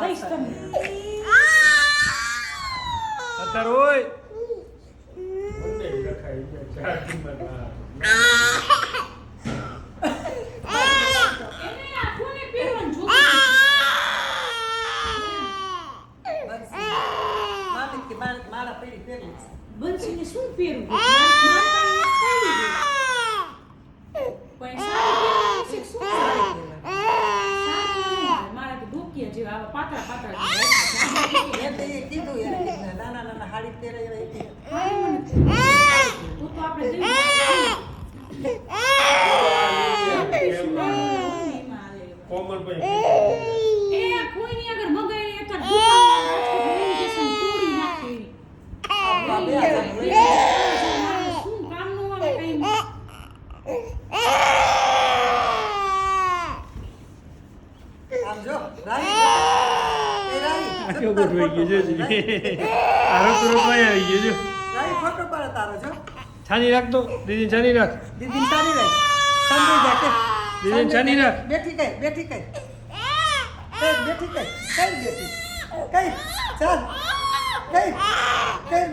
દઈશ તમે અત્યારે ઓય બંને રખાઈ ગયા ચાર કિંમતમાં એને આ કોને પહેરવાનું જોતું મારા પેઢી પહેરી છે. બંસીને શું પહેરવું માર પાસે એક પહેરી દે પણ સાડી પહેરવાની છે કે શું સાડી પહેરવાની મારા તો ડોકિયા જેવા આવા પાતળા પાતળા એટલે એ કીધું એને કે નાના નાના હાડી પહેરે એવા એ કીધું. તો આપણે જઈ કોમલ ભાઈ એ કોઈની આગળ મગાઈ અત્યારે તોડી નાખી આપણા બે હાથમાં લઈ શું કામનું આવે કઈ આમ જો રાઈ એ રાઈ કેવું ગોઠવાઈ ગયું છે આરો તો રોકવાઈ આવી ગયો જો રાઈ ફોટો પાડે તારો જો છાની રાખ તો દીદી છાની રાખ દીદી સારી રાઈ સંજય જા કે દીદી છાની રાખ બેઠી કઈ બેઠી કઈ બેઠી કઈ બેઠી કઈ ચાલ કઈ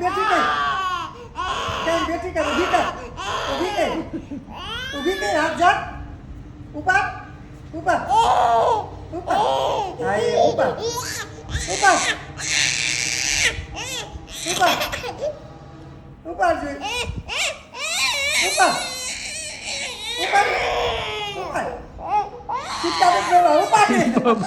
બેઠી કઈ બેઠી કઈ ઊભી કઈ હાથ જા ઊભા ઊભા ઊભા હા એ ઊભા ઊભા ઊભા જોઈ ઊભા ચિંતા મત કરો ઊભા દે આમ